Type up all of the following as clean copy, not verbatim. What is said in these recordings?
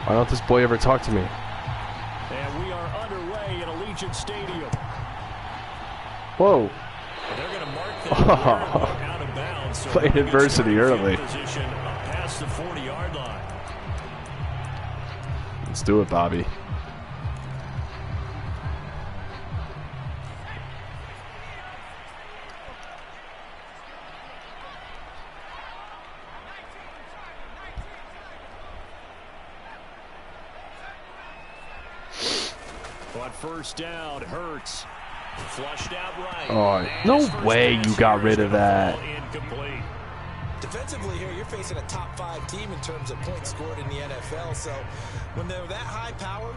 Why don't this boy ever talk to me? And we are underway at Allegiant Stadium. Whoa. They're going to mark that out of bounds. So playing adversity early. Position up past the 40-yard line. Let's do it, Bobby. On first down, Hurts. Flushed out right. Oh, no way you got rid of that. Incomplete. Defensively here, you're facing a top 5 team in terms of points scored in the NFL. So when they're that high powered,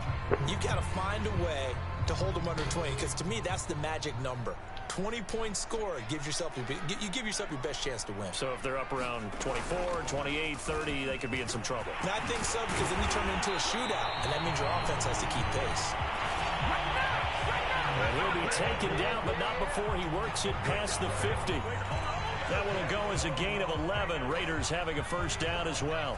you got to find a way to hold them under 20. Because to me, that's the magic number. 20-point score gives yourself you give yourself your best chance to win. So if they're up around 24, 28, 30, they could be in some trouble. And I think so, because then you turn it into a shootout, and that means your offense has to keep pace. And he'll be taken down, but not before he works it past the 50. That one will go as a gain of 11. Raiders having a first down as well.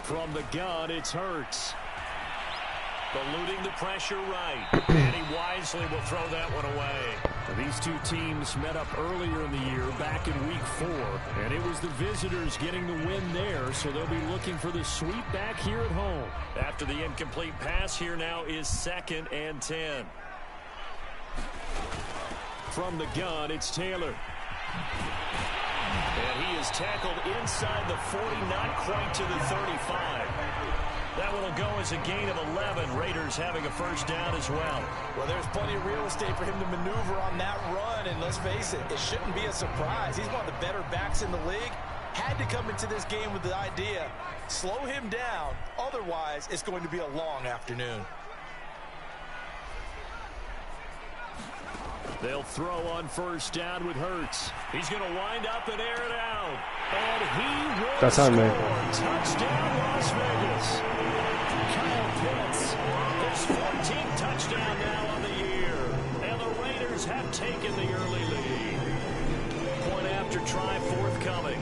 From the gun, it's Hurts. Eluding the pressure right. And he wisely will throw that one away. These two teams met up earlier in the year, back in week 4. And it was the visitors getting the win there, so they'll be looking for the sweep back here at home. After the incomplete pass, here now is 2nd and 10. From the gun, it's Taylor. And he is tackled inside the 40, not quite to the 35. That one will go as a gain of 11. Raiders having a first down as well. Well, there's plenty of real estate for him to maneuver on that run, and let's face it, it shouldn't be a surprise. He's one of the better backs in the league. Had to come into this game with the idea, slow him down, otherwise it's going to be a long afternoon. They'll throw on first down with Hurts. He's going to wind up and air it out. And he will score. Touchdown, Las Vegas. Kyle Pitts, his 14th touchdown now on the year. And the Raiders have taken the early lead. Point after try forthcoming.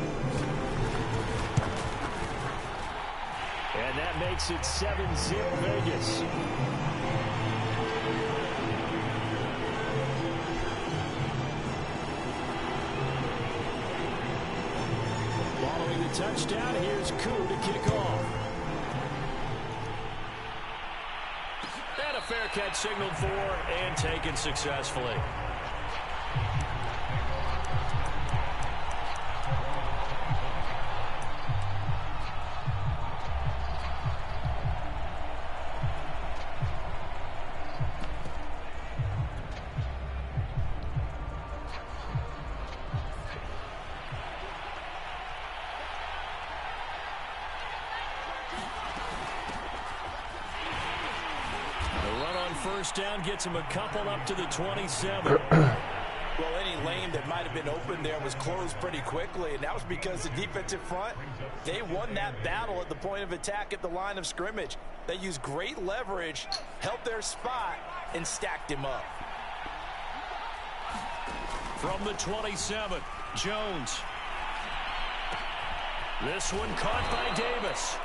And that makes it 7-zip Vegas. Following the touchdown, here's Koo to kick off. And a fair catch signaled for and taken successfully. First down gets him a couple up to the 27. Well, any lane that might have been open there was closed pretty quickly, and that was because the defensive front, they won that battle at the point of attack at the line of scrimmage. They used great leverage, held their spot, and stacked him up. From the 27, Jones. This one caught by Davis.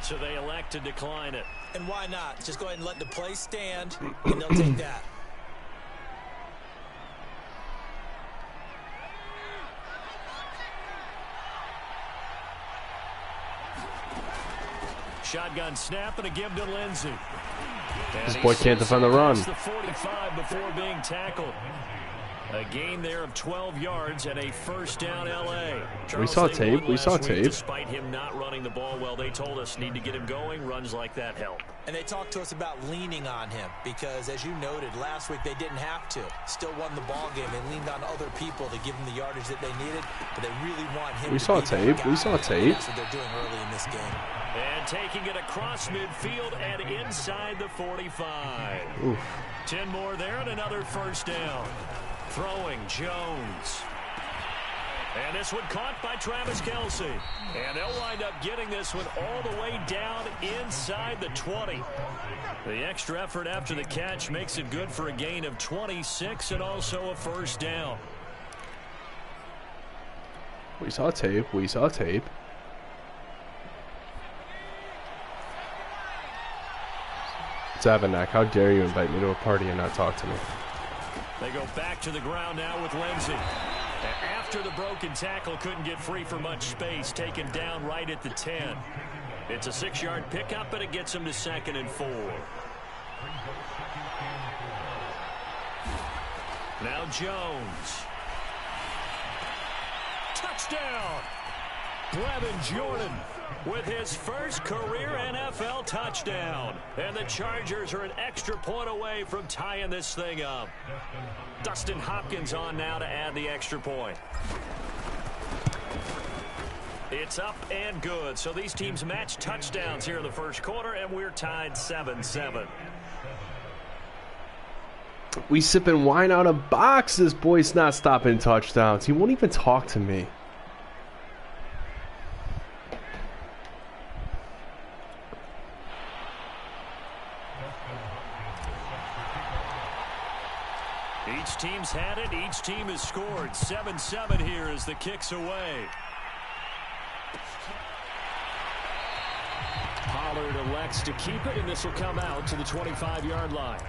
So they elect to decline it. And why not? Just go ahead and let the play stand, and they'll take that. Shotgun snap and a give to Lindsey. This boy can't defend the run. The 45 before being tackled. A gain there of 12 yards and a first down L.A. We saw tape. We saw tape. Despite him not running the ball well, they told us need to get him going. Runs like that help. And they talked to us about leaning on him because, as you noted, last week they didn't have to. Still won the ball game. They leaned on other people to give him the yardage that they needed, but they really want him We to saw be tape. that guy. We saw tape. That's what they're doing early in this game. And taking it across midfield and inside the 45. Oof. 10 more there and another first down. Throwing Jones. And this one caught by Travis Kelce. And they'll wind up getting this one all the way down inside the 20. The extra effort after the catch makes it good for a gain of 26 and also a first down. We saw tape. We saw tape. Zavanak, how dare you invite me to a party and not talk to me? They go back to the ground now with Lindsey. And after the broken tackle, couldn't get free for much space, taken down right at the 10. It's a 6-yard pickup, and it gets him to 2nd and 4. Now Jones. Touchdown! Brevin Jordan with his first career NFL touchdown. And the Chargers are an extra point away from tying this thing up. Dustin Hopkins on now to add the extra point. It's up and good. So these teams match touchdowns here in the first quarter, and we're tied 7-7. We sipping wine out of box. This boy's not stopping touchdowns. He won't even talk to me. Each team's had it. Each team has scored. 7-7 here as the kick's away. Pollard elects to keep it, and this will come out to the 25-yard line.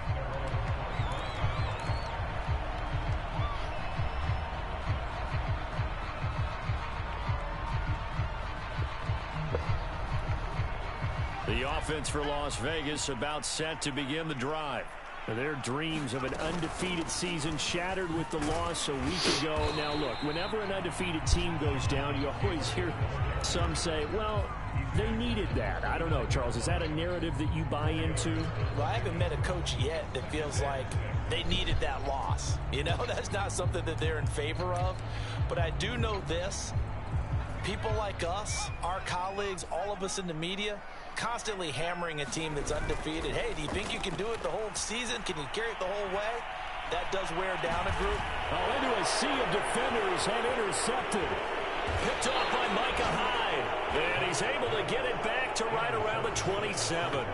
The offense for Las Vegas about set to begin the drive. Their dreams of an undefeated season shattered with the loss a week ago. Now, look, whenever an undefeated team goes down, you always hear some say, well, they needed that. I don't know, Charles. Is that a narrative that you buy into? Well, I haven't met a coach yet that feels like they needed that loss. You know, that's not something that they're in favor of. But I do know this. People like us, our colleagues, all of us in the media, constantly hammering a team that's undefeated. Hey, do you think you can do it the whole season? Can you carry it the whole way? That does wear down a group. Oh, into a sea of defenders and intercepted. Picked off by Micah Hyde. And he's able to get it back to right around the 27.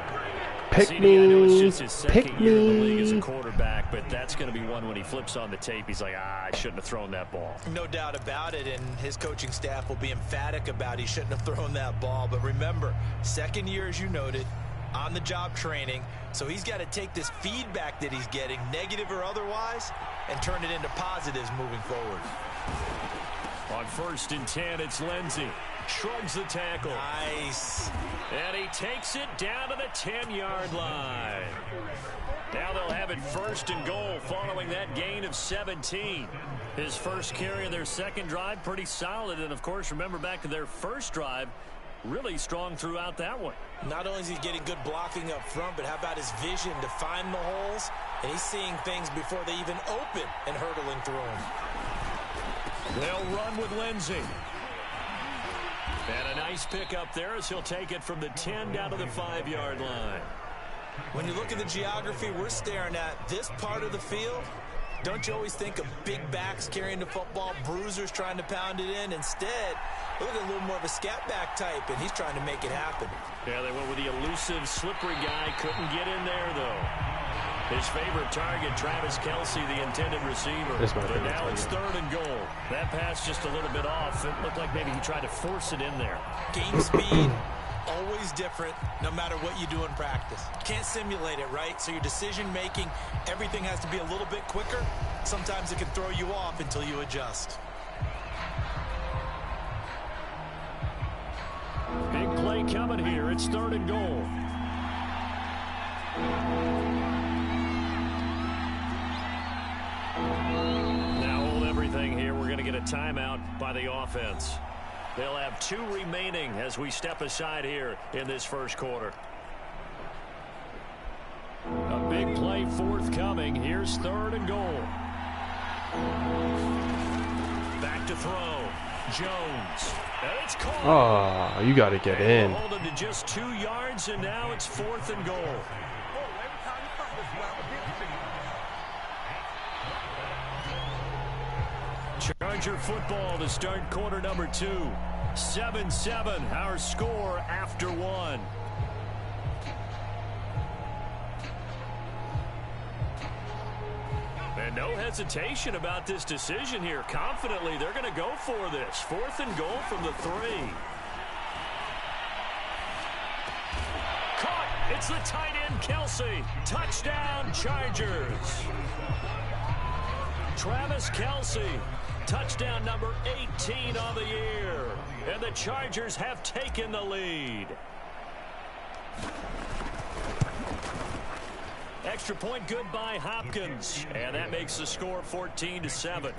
Pick CD, I know it's just his Pick second year in the league me. as a quarterback, but that's going to be one when he flips on the tape. He's like, I shouldn't have thrown that ball. No doubt about it, and his coaching staff will be emphatic about he shouldn't have thrown that ball. But remember, second year, as you noted, on-the-job training, so he's got to take this feedback that he's getting, negative or otherwise, and turn it into positives moving forward. On 1st and 10, it's Lindsey. Shrugs the tackle. Nice. And he takes it down to the 10-yard line. Now they'll have it 1st and goal following that gain of 17. His first carry of their second drive, pretty solid. And, of course, remember back to their first drive, really strong throughout that one. Not only is he getting good blocking up front, but how about his vision to find the holes? And he's seeing things before they even open and hurtling through them. They'll run with Lindsey. And a nice pickup there as he'll take it from the 10 down to the 5-yard line. When you look at the geography we're staring at, this part of the field, don't you always think of big backs carrying the football, bruisers trying to pound it in? Instead, look at a little more of a scat back type, and he's trying to make it happen. Yeah, they went with the elusive, slippery guy. Couldn't get in there, though. His favorite target, Travis Kelce, the intended receiver. But now it's 3rd and goal. That pass just a little bit off. It looked like maybe he tried to force it in there. Game speed, always different, no matter what you do in practice. Can't simulate it, right? So your decision-making, everything has to be a little bit quicker. Sometimes it can throw you off until you adjust. Big play coming here. It's 3rd and goal. Now hold everything here. We're going to get a timeout by the offense. They'll have 2 remaining as we step aside here in this first quarter. A big play forthcoming. Here's 3rd and goal. Back to throw. Jones. And it's caught. Oh, you got to get in. Hold him to just 2 yards, and now it's 4th and goal. Charger football to start quarter number 2. 7-7, our score after 1. And no hesitation about this decision here. Confidently, they're going to go for this. 4th and goal from the 3. Caught. It's the tight end, Kelsey. Touchdown, Chargers. Travis Kelsey, touchdown number 18 on the year. And the Chargers have taken the lead. Extra point good by Hopkins. And that makes the score 14-7.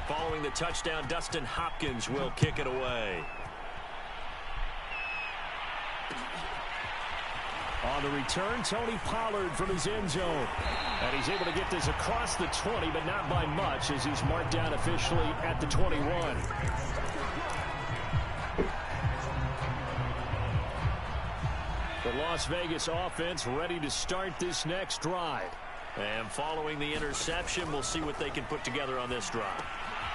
Following the touchdown, Dustin Hopkins will kick it away. On the return, Tony Pollard from his end zone. And he's able to get this across the 20, but not by much, as he's marked down officially at the 21. The Las Vegas offense ready to start this next drive. And following the interception, we'll see what they can put together on this drive.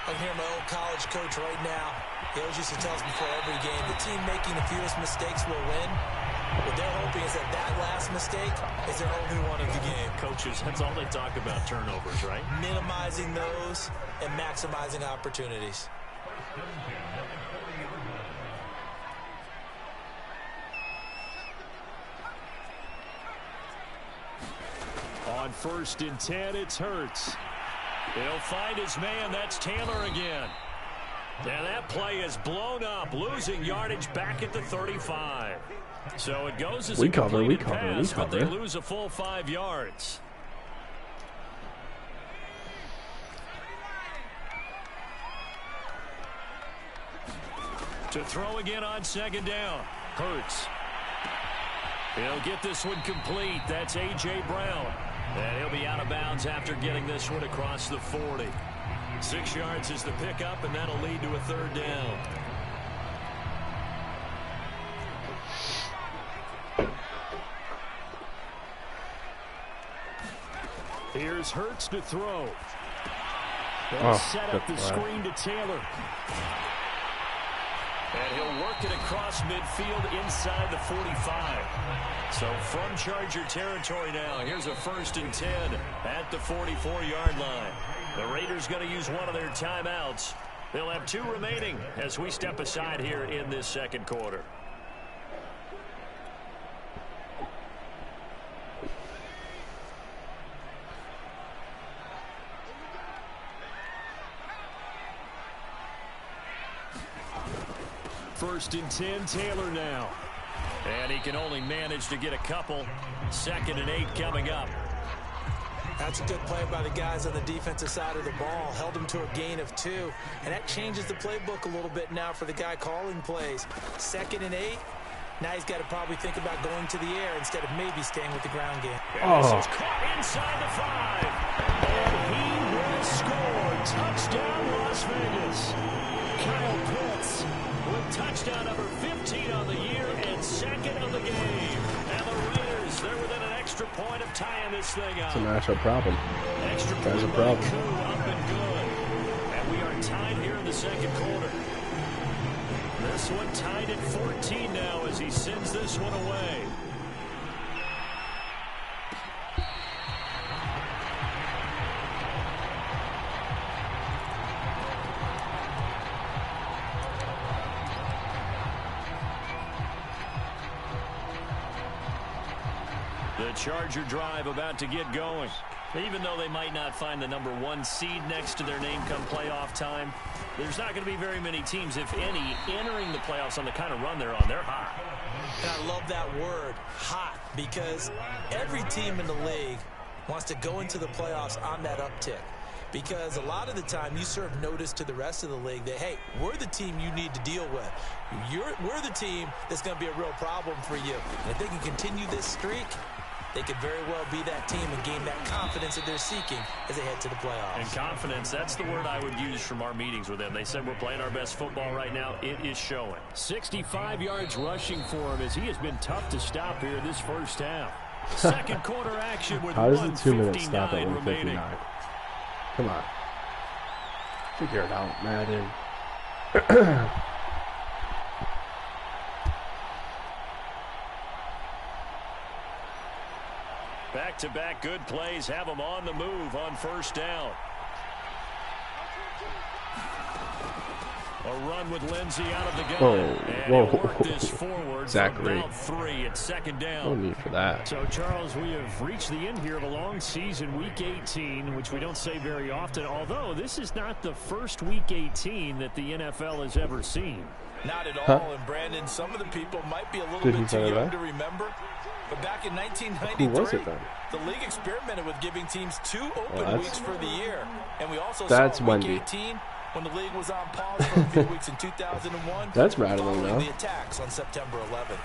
I can hear my old college coach right now. He always used to tell us before every game, the team making the fewest mistakes will win. What they're hoping is that last mistake is their only one of the game. Coaches, that's all they talk about, turnovers, right? Minimizing those and maximizing opportunities. On 1st and 10, it's Hurts. He'll find his man. That's Taylor again. And that play is blown up, losing yardage back at the 35. So it goes as a completed pass, but they lose a full 5 yards. To throw again on 2nd down. Hurts. He'll get this one complete. That's A.J. Brown. And he'll be out of bounds after getting this one across the 40. 6 yards is the pickup, and that'll lead to a 3rd down. Here's Hurts to throw. They'll set up the screen to Taylor. And he'll work it across midfield inside the 45. So from Charger territory now, here's a 1st and 10 at the 44-yard line. The Raiders going to use one of their timeouts. They'll have 2 remaining as we step aside here in this 2nd quarter. First and 10, Taylor now. And he can only manage to get a couple. 2nd and 8 coming up. That's a good play by the guys on the defensive side of the ball. Held him to a gain of 2. And that changes the playbook a little bit now for the guy calling plays. 2nd and 8. Now he's got to probably think about going to the air instead of maybe staying with the ground game. And this is caught inside the 5. And he will score. Touchdown, Las Vegas. Kyle Pitts with touchdown number 15 on the year and 2nd of the game. And the Raiders, they're within an extra point of tying this thing up. It's a matchup problem. Extra That's point a problem. up and good. And we are tied here in the 2nd quarter. This one tied at 14 now as he sends this one away. The Charger drive about to get going. Even though they might not find the number 1 seed next to their name come playoff time, there's not going to be very many teams, if any, entering the playoffs on the kind of run they're on. They're hot. And I love that word, hot, because every team in the league wants to go into the playoffs on that uptick. Because a lot of the time you serve notice to the rest of the league that, hey, we're the team you need to deal with. We're the team that's going to be a real problem for you. And if they can continue this streak, they could very well be that team and gain that confidence that they're seeking as they head to the playoffs. And confidence, that's the word I would use from our meetings with them. They said we're playing our best football right now. It is showing. 65 yards rushing for him as he has been tough to stop here this first half. Second quarter action with How does the 2 minutes stop at 1:59 remaining. 1:59? Come on. Figure it out, Madden. Back-to-back good plays have them on the move on first down. A run with Lindsey out of the gun. And he'll work this forward for about 3 at second down. No need for that. So, Charles, we have reached the end here of a long season, Week 18, which we don't say very often, although this is not the first Week 18 that the NFL has ever seen. Not at all, and Brandon, some of the people might be a little bit too young to remember, but back in 1993, who was it then? The league experimented with giving teams 2 open weeks for the year, and we also that's saw Week Wendy. 18 when the league was on pause for a few weeks in 2001. That's rattling now. The attacks on September 11th.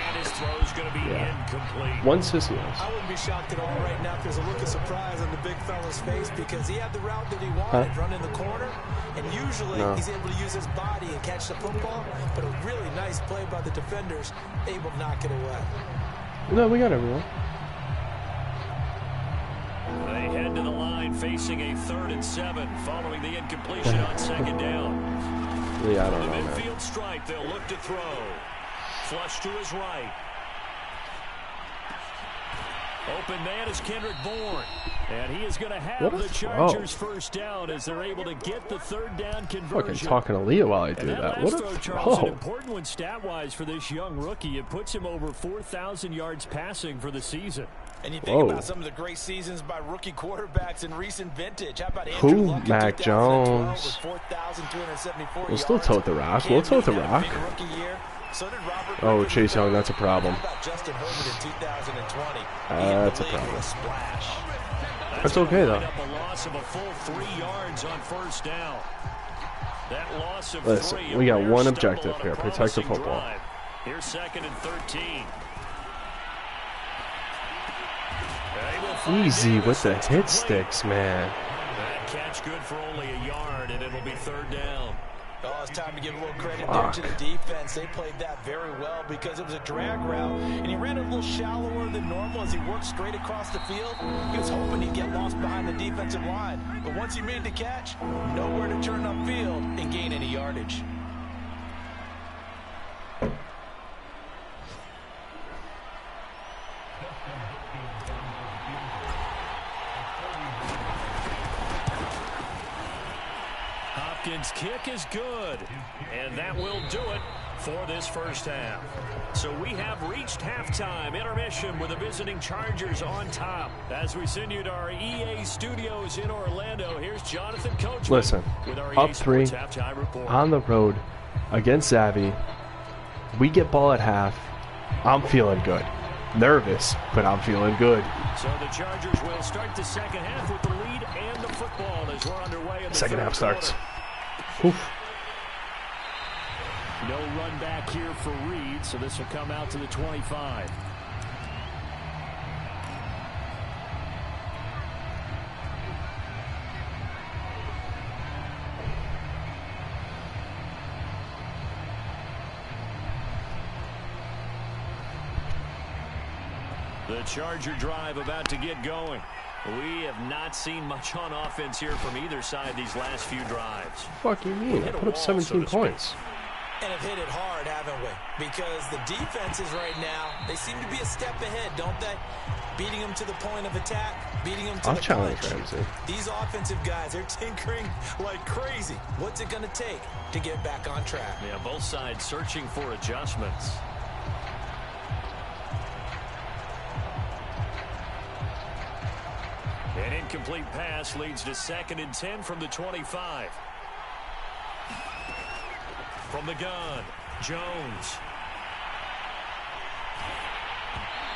And his throw's going to be incomplete. One sissy. I wouldn't be shocked at all right now if there's a look of surprise on the big fella's face because he had the route that he wanted, run in the corner, and usually he's able to use his body and catch the football, but a really nice play by the defenders, able to knock it away. No, we got everyone. They head to the line facing a 3rd and 7 following the incompletion on second down. Yeah, I don't The know, man. midfield stripe, they'll look to throw. Flush to his right. Open man is Kendrick Bourne. And he is going to have the Chargers first down as they're able to get the 3rd down conversion. Fucking talking to Leah while I do that. What a throw, Charles, an important one stat-wise for this young rookie. It puts him over 4,000 yards passing for the season. And you think about some of the great seasons by rookie quarterbacks in recent vintage. How about Andrew Luck in Mac 2012 Jones. with 4,274 We'll still tote the rock. We'll tote the rock. So did Robert Oh, Chase Young, that's a problem. How about Justin Herbert in 2020? That's a problem. That's okay, though. A loss of a full 3 yards on first down. That loss of Listen, 3, we got one objective here. Protect the football. Drive. Here's 2nd and 13. Easy with the hit sticks, man. That catch good for only a yard, and it'll be 3rd down. Oh, it's time to give a little credit there to the defense. They played that very well because it was a drag route, and he ran a little shallower than normal as he worked straight across the field. He was hoping he'd get lost behind the defensive line, but once he made the catch, nowhere to turn upfield and gain any yardage. Hopkins' kick is good, and that will do it for this first half. So we have reached halftime intermission with the visiting Chargers on top. As we send you to our EA studios in Orlando, here's Jonathan Coachman. Listen, with our up EA 3 Sports halftime report. on the road against Zavi. We get ball at half. I'm feeling good. Nervous, but I'm feeling good. So the Chargers will start the second half with the lead and the football as we're underway in the Second half starts. Oof. No run back here for Reed, so this will come out to the 25. The Charger drive about to get going. We have not seen much on offense here from either side these last few drives. Fuck you mean? I put up 17 points. And have hit it hard, haven't we? Because the defenses right now, they seem to be a step ahead, don't they? Beating them to the point of attack, beating them to the challenge punch. Ramsey. These offensive guys, they're tinkering like crazy. What's it going to take to get back on track? Yeah, both sides searching for adjustments. An incomplete pass leads to 2nd and 10 from the 25. From the gun, Jones.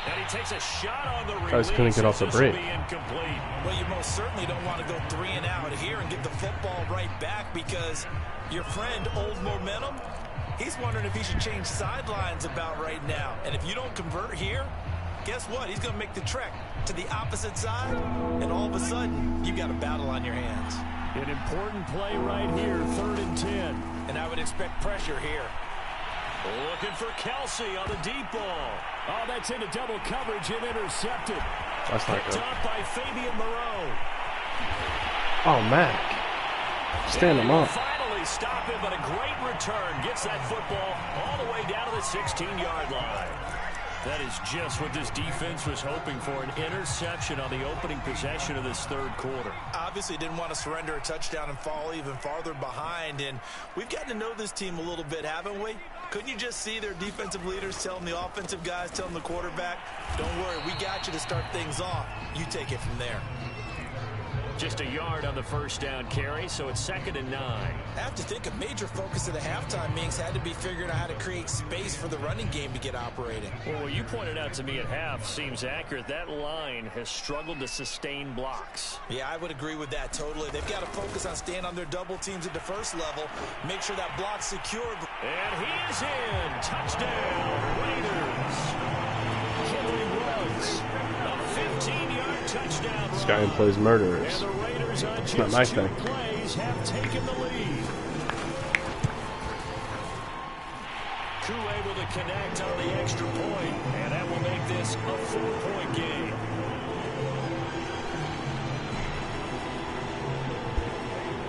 And he takes a shot on the release. Guys couldn't get off the break. Well, you most certainly don't want to go 3 and out here and get the football right back because your friend, Old Momentum, he's wondering if he should change sidelines about right now. And if you don't convert here, guess what? He's going to make the trek to the opposite side, and all of a sudden, you've got a battle on your hands. An important play right here, 3rd and 10. And I would expect pressure here. Looking for Kelsey on the deep ball. Oh, that's into double coverage and intercepted. That's not Picked good. up by Fabian Moreau. Oh, Mac. Stand him up. Finally stop him, but a great return. Gets that football all the way down to the 16-yard line. That is just what this defense was hoping for, an interception on the opening possession of this third quarter. Obviously didn't want to surrender a touchdown and fall even farther behind, and we've gotten to know this team a little bit, haven't we? Couldn't you just see their defensive leaders telling the offensive guys, telling the quarterback, don't worry, we got you to start things off. You take it from there. Just a yard on the first down carry, so it's 2nd and 9. I have to think a major focus of the halftime meetings had to be figuring out how to create space for the running game to get operating. Well, what you pointed out to me at half seems accurate. That line has struggled to sustain blocks. Yeah, I would agree with that totally. They've got to focus on staying on their double teams at the first level, make sure that block's secured. And he is in. Touchdown, Raiders. Kendrick Ruggs, a 15-yard touchdown. This guy plays murderers. And the Raiders on It's not just my 2 thing. plays have taken the lead. Koo able to connect on the extra point, and that will make this a 4-point game.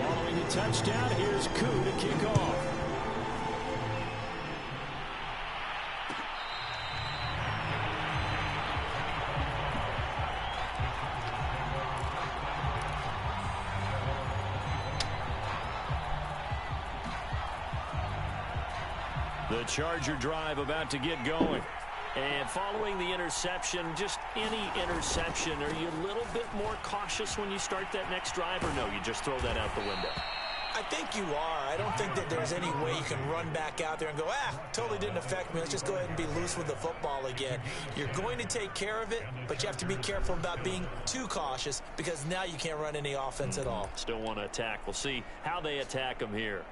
Following the touchdown, here's Koo to kick off. The Charger drive about to get going. And following the interception, just any interception, are you a little bit more cautious when you start that next drive, or no, you just throw that out the window? I think you are. I don't think that there's any way you can run back out there and go, totally didn't affect me. Let's just go ahead and be loose with the football again. You're going to take care of it, but you have to be careful about being too cautious because now you can't run any offense at all. Still want to attack. We'll see how they attack them here.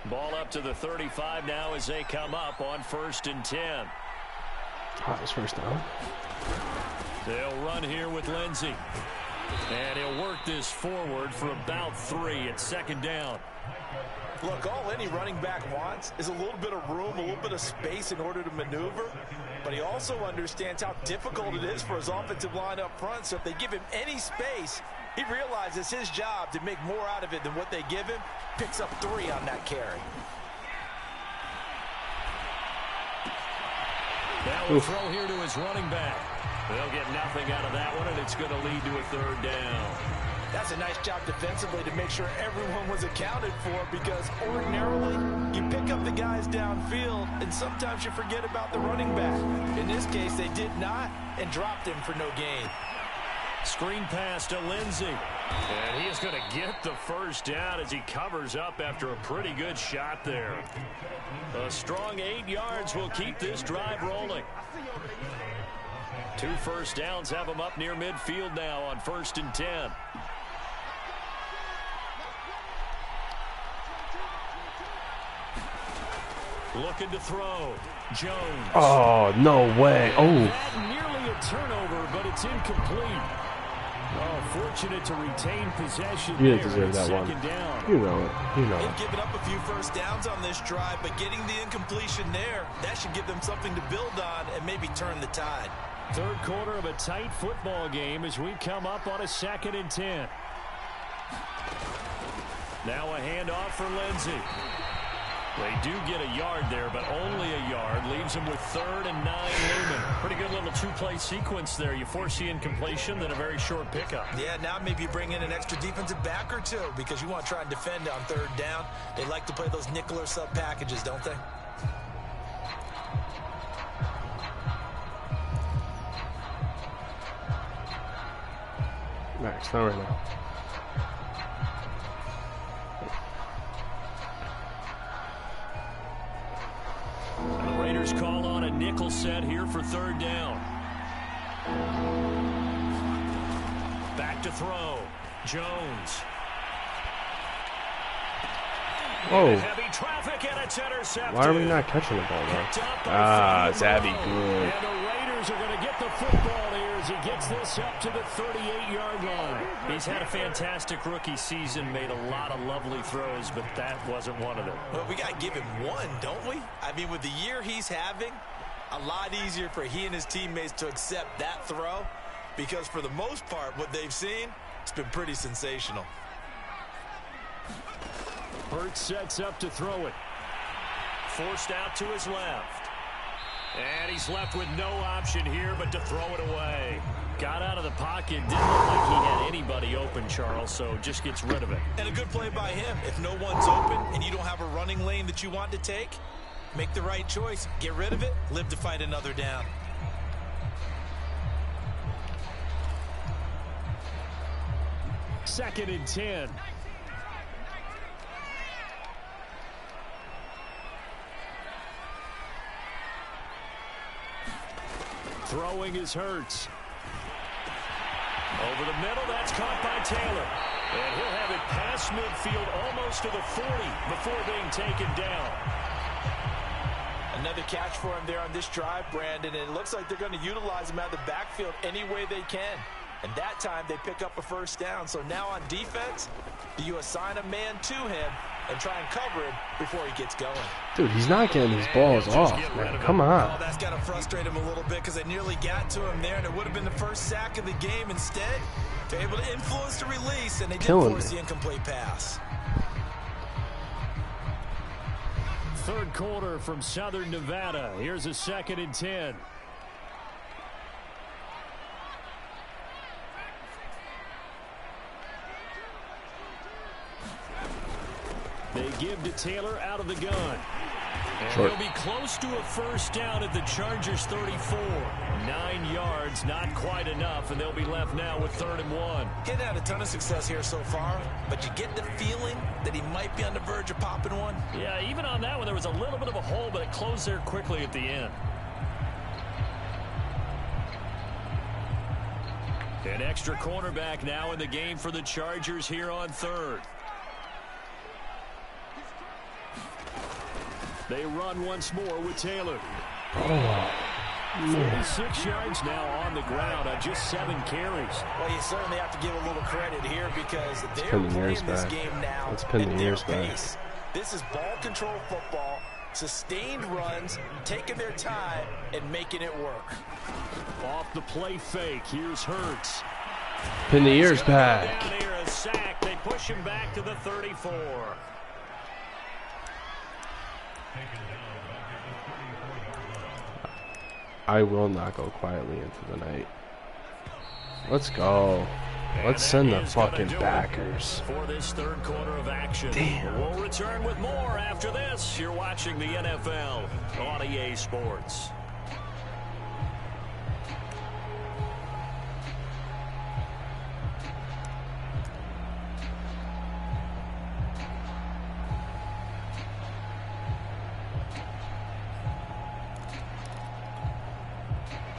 Ball up to the 35 now as they come up on 1st and 10. Oh, it's first down. They'll run here with Lindsey. And he'll work this forward for about 3 at 2nd down. Look, all any running back wants is a little bit of room, a little bit of space in order to maneuver. But he also understands how difficult it is for his offensive line up front. So if they give him any space, he realizes his job to make more out of it than what they give him. Picks up 3 on that carry. Now we'll throw here to his running back. They'll get nothing out of that one, and it's going to lead to a 3rd down. That's a nice job defensively to make sure everyone was accounted for, because ordinarily you pick up the guys downfield and sometimes you forget about the running back. In this case, they did not and dropped him for no gain. Screen pass to Lindsey. And he is going to get the 1st down as he covers up after a pretty good shot there. A strong 8 yards will keep this drive rolling. 2 first downs have them up near midfield now on 1st and 10. Looking to throw. Jones. Oh, no way. Oh. That nearly a turnover, but it's incomplete. Oh, fortunate to retain possession. You didn't deserve that one. Down. You know it. You know They've it. given up a few first downs on this drive, but getting the incompletion there, that should give them something to build on and maybe turn the tide. 3rd quarter of a tight football game as we come up on a 2nd and 10. Now a handoff for Lindsey. They do get a yard there, but only a yard. Leaves them with 3rd and 9 looming. Pretty good little 2-play sequence there. You force the incompletion, then a very short pickup. Yeah, now maybe you bring in an extra defensive back or 2 because you want to try and defend on 3rd down. They like to play those nickel or sub packages, don't they? Max, not right now. And the Raiders call on a nickel set here for 3rd down. Back to throw. Jones. Oh. Heavy traffic, and it's intercepted. Why are we not catching the ball, though? Zabby, good. And the Chargers are going to get the football here as he gets this up to the 38-yard line. He's had a fantastic rookie season, made a lot of lovely throws, but that wasn't one of them. Well, we got to give him one, don't we? I mean, with the year he's having, a lot easier for he and his teammates to accept that throw because for the most part, what they've seen, it's been pretty sensational. Hurts sets up to throw it. Forced out to his left. And he's left with no option here but to throw it away. Got out of the pocket. Didn't look like he had anybody open, Charles, so just gets rid of it. And a good play by him. If no one's open and you don't have a running lane that you want to take, make the right choice. Get rid of it. Live to fight another down. Second and 10. Throwing is Hurts. Over the middle, that's caught by Taylor. And he'll have it past midfield almost to the 40 before being taken down. Another catch for him there on this drive, Brandon. And it looks like they're going to utilize him out of the backfield any way they can. And that time they pick up a first down. So now on defense, you assign a man to him and try and cover him before he gets going. Dude, he's not getting his balls off, man. Come on. Oh, that's got to frustrate him a little bit because they nearly got to him there, and it would have been the first sack of the game. Instead, they're able to influence the release, and they didn't force the incomplete pass. Third quarter from Southern Nevada. Here's a second and 10. They give to Taylor out of the gun. And Short. he'll be close to a first down at the Chargers 34. 9 yards, not quite enough, and they'll be left now with 3rd and 1. Getting had a ton of success here so far, but you get the feeling that he might be on the verge of popping one. Yeah, even on that one, there was a little bit of a hole, but it closed there quickly at the end. An extra cornerback now in the game for the Chargers here on 3rd. They run once more with Taylor. 46 yards now on the ground on just 7 carries. Well, you certainly have to give a little credit here because they're playing this game now at their pace. This is ball control football, sustained runs, taking their time, and making it work. Off the play fake, here's Hurts. Pin the ears back. Down here, a sack. They push him back to the 34. I will not go quietly into the night. Let's go. Let's send the fucking backers. For this third quarter of action. Damn. We'll return with more after this. You're watching the NFL on EA Sports.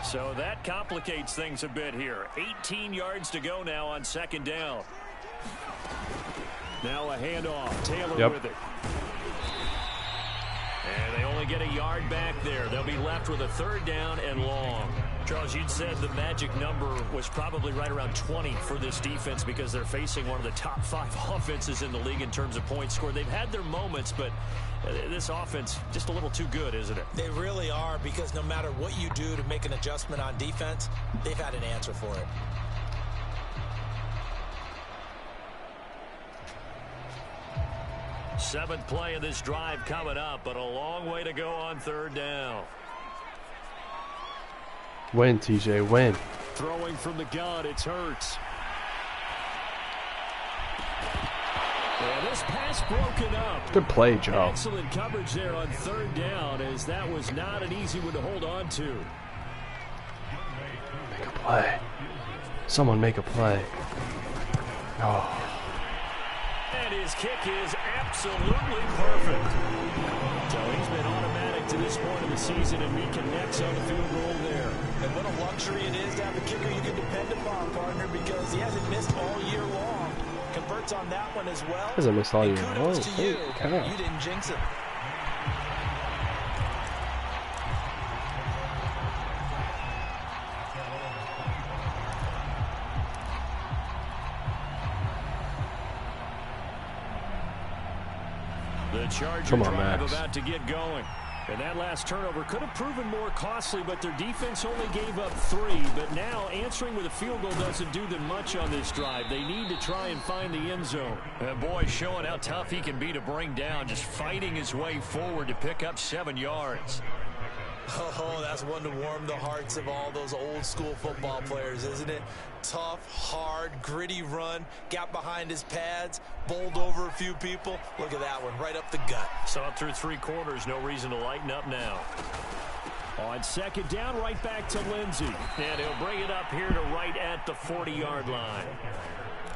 So that complicates things a bit here. 18 yards to go now on 2nd down. Now a handoff. Taylor with it. And they only get a yard back there. They'll be left with a 3rd down and long. Charles, you'd said the magic number was probably right around 20 for this defense because they're facing one of the top 5 offenses in the league in terms of points scored. They've had their moments, but this offense just a little too good, isn't it? They really are, because no matter what you do to make an adjustment on defense, they've had an answer for it. Seventh play of this drive coming up, but a long way to go on 3rd down. Win, TJ, win. Throwing from the gun, it's Hurts. And this pass broken up. Good play, Joe. Excellent coverage there on 3rd down, as that was not an easy one to hold on to. Make a play. Someone make a play. Oh. And his kick is absolutely perfect. So he's been automatic to this point of the season, and he connects on the field goal there. And what a luxury it is to have a kicker you can depend upon, partner, because he hasn't missed all year long. Converts on that one as well. Hasn't missed all year long. Kudos to you. Cow. You didn't jinx it. The Charger drive about to get going. And that last turnover could have proven more costly, but their defense only gave up 3. But now answering with a field goal doesn't do them much on this drive. They need to try and find the end zone. And boy, showing how tough he can be to bring down, just fighting his way forward to pick up 7 yards. Oh, that's one to warm the hearts of all those old school football players, isn't it? Tough, hard, gritty run, got behind his pads, bowled over a few people. Look at that one, right up the gut. So up through 3 quarters, no reason to lighten up now. On second down, right back to Lindsey. And he'll bring it up here to right at the 40-yard line.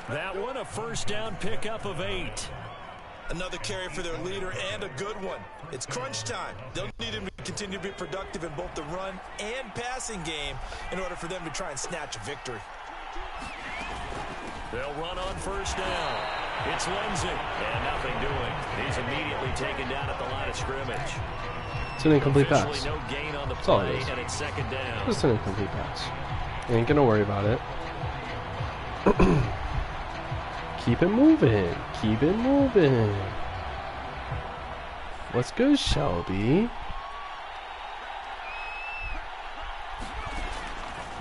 That one, a first down pickup of 8. Another carry for their leader and a good one. It's crunch time. They'll need him to continue to be productive in both the run and passing game in order for them to try and snatch a victory. They'll run on first down. It's Lindsey. And nothing doing. He's immediately taken down at the line of scrimmage. It's an incomplete pass. No gain on the That's all it play, is. and it's second down. It's an incomplete pass. Ain't gonna worry about it. Keep it moving. Keep it moving. What's good, Shelby?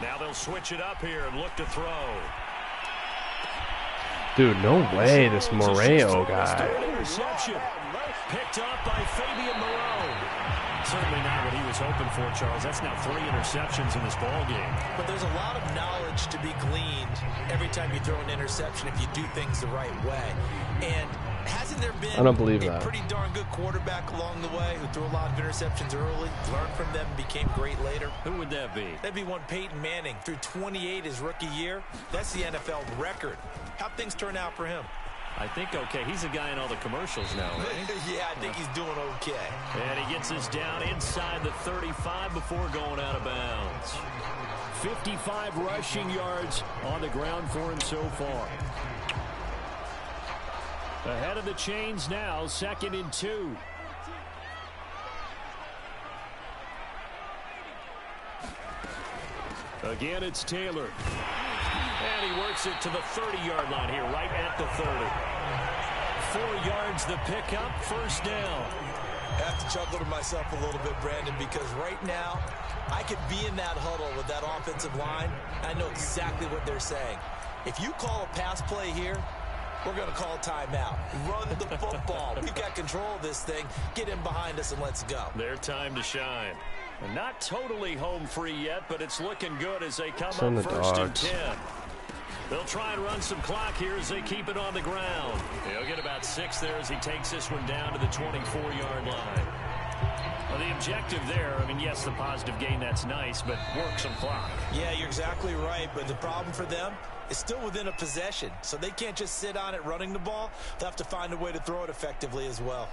Now they'll switch it up here and look to throw. Dude, no way, this Moreo guy. Interception. Picked up by Fabian Moreau. Certainly not what he was hoping for, Charles. That's now 3 interceptions in this ball game. But there's a lot of knowledge to be gleaned every time you throw an interception if you do things the right way. And hasn't there been I don't believe a that. pretty darn good quarterback along the way who threw a lot of interceptions early, learned from them, and became great later? Who would that be? That'd be one Peyton Manning. Threw 28 his rookie year. That's the NFL record. How'd things turn out for him? I think okay. He's a guy in all the commercials now, right? Yeah, I think he's doing okay. And he gets us down inside the 35 before going out of bounds. 55 rushing yards on the ground for him so far. Ahead of the chains now, 2nd and 2. Again, it's Taylor. And he works it to the 30-yard line here, right at the 30. 4 yards the pickup, first down. I have to chuckle to myself a little bit, Brandon, because right now I could be in that huddle with that offensive line. I know exactly what they're saying. If you call a pass play here, we're going to call timeout. Run the football. We've got control of this thing. Get in behind us and let's go. Their time to shine. And not totally home free yet, but it's looking good as they come Send up the 1st and dogs. 10. They'll try and run some clock here as they keep it on the ground. He'll get about 6 there as he takes this one down to the 24-yard line. Well, the objective there, I mean, yes, the positive gain, that's nice, but work some clock. Yeah, you're exactly right, but the problem for them is still within a possession, so they can't just sit on it running the ball. They'll have to find a way to throw it effectively as well.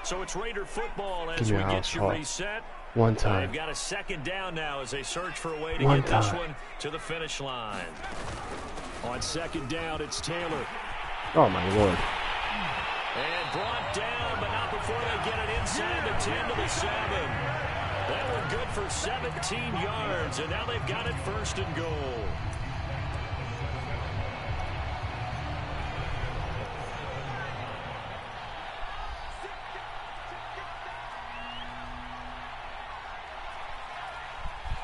So it's Raider football as Give we me a get house you call. reset. One time. They've got a 2nd down now as they search for a way to One get this time. one to the finish line. On 2nd down, it's Taylor. Oh my lord. And brought down, but not before they get it inside the 10 to the 7. That one good for 17 yards, and now they've got it 1st and goal.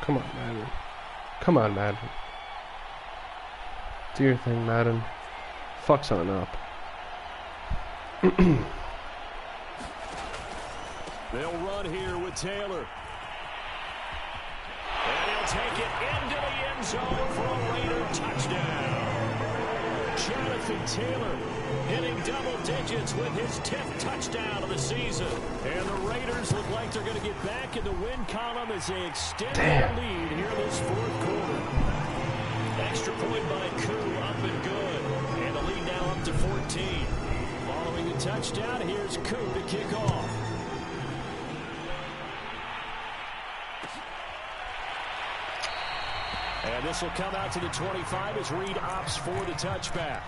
Come on, Madden. Come on, Madden. Do your thing, Madden. Fuck something up. They'll run here with Taylor. And he'll take it into the end zone for a Raider touchdown. Jonathan Taylor hitting double digits with his 10th touchdown of the season. And the Raiders look like they're going to get back in the win column as they extend their lead here this 4th quarter. Extra point by Koo, up and good. And the lead now up to 14. Following the touchdown, here's Koo to kick off. And this will come out to the 25 as Reed opts for the touchback.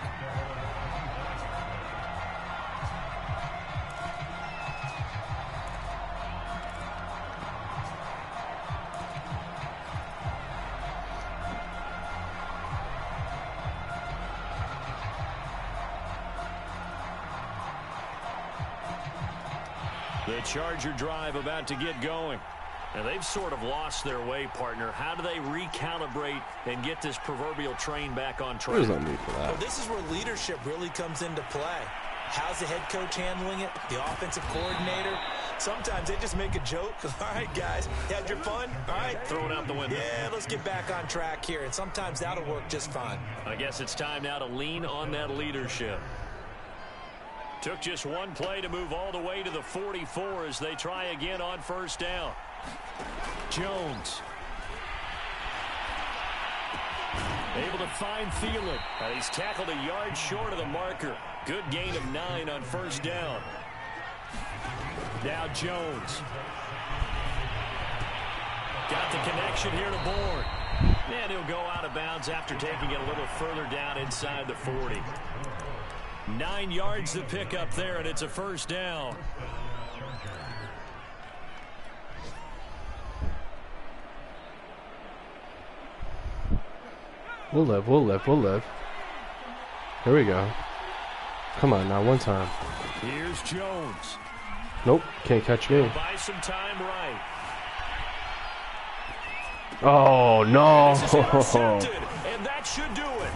The Charger drive about to get going. And they've sort of lost their way, partner. How do they recalibrate and get this proverbial train back on track? There's no need for that. Well, this is where leadership really comes into play. How's the head coach handling it? The offensive coordinator? Sometimes they just make a joke. All right, guys, had your fun? All right. Throw it out the window. Yeah, let's get back on track here. And sometimes that'll work just fine. I guess it's time now to lean on that leadership. Took just one play to move all the way to the 44 as they try again on first down. Jones. Able to find Thielen. He's tackled a yard short of the marker. Good gain of 9 on first down. Now Jones. Got the connection here to Bourne. And he'll go out of bounds after taking it a little further down inside the 40. 9 yards to pick up there, and it's a first down. We'll live, we'll live, we'll live. Here we go. Come on now, one time. Here's Jones. Nope, can't catch me. Buy some time right. Oh, no. This is intercepted, and that should do it.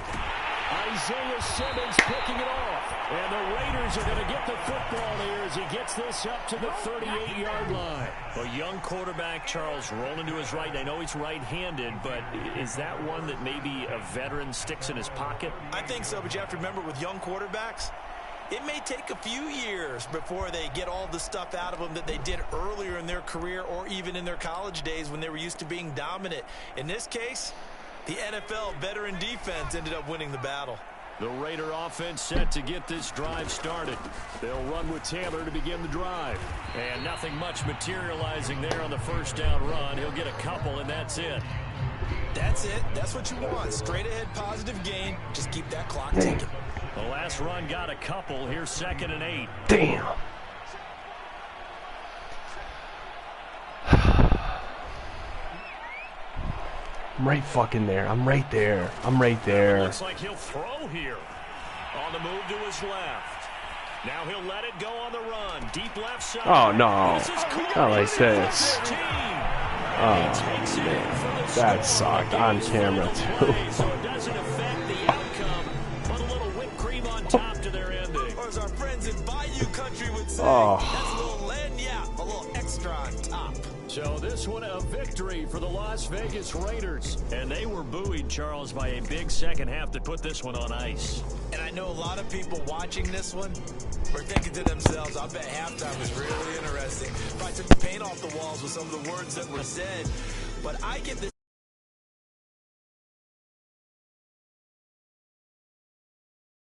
Isaiah Simmons picking it off. And the Raiders are going to get the football here as he gets this up to the 38-yard line. A young quarterback, Charles, rolling to his right. I know he's right-handed, but is that one that maybe a veteran sticks in his pocket? I think so, but you have to remember with young quarterbacks, it may take a few years before they get all the stuff out of them that they did earlier in their career or even in their college days when they were used to being dominant. In this case, the NFL veteran defense ended up winning the battle. The Raider offense set to get this drive started. They'll run with Taylor to begin the drive. And nothing much materializing there on the first down run. He'll get a couple, and that's it. That's it. That's what you want. Straight ahead positive gain. Just keep that clock ticking. The last run got a couple. Here's 2nd and 8. Damn. I'm right fucking there. I'm right there. I'm right there. Looks like he'll throw here. On the move to his left. Now he'll let it go on the run. Deep left side. Oh, no. Not like this. Oh, man. That sucked on camera, too. So it doesn't affect the outcome. Put a little whipped cream on top to their ending. Or as our friends in Bayou Country would say, Oh. that's a little lagniappe, a little extra on top. So this one a victory for the Las Vegas Raiders. And they were buoyed, Charles, by a big second half that put this one on ice. And I know a lot of people watching this one were thinking to themselves, I bet halftime was really interesting. If I took the paint off the walls with some of the words that were said. But I get this